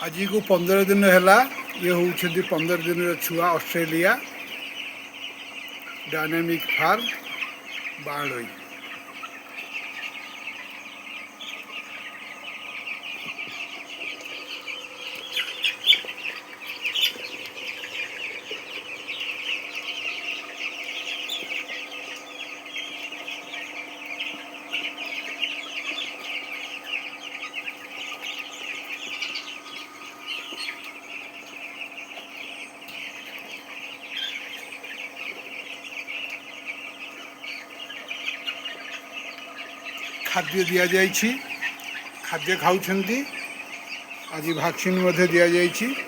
आज को 15 दिन है ये हूँ 15 दिन छुआ ऑस्ट्रेलिया डायनामिक फार्म बाणोई। खाद्य दि जाइए खाद्य खाऊँ आज वैक्सीन दि जाइए।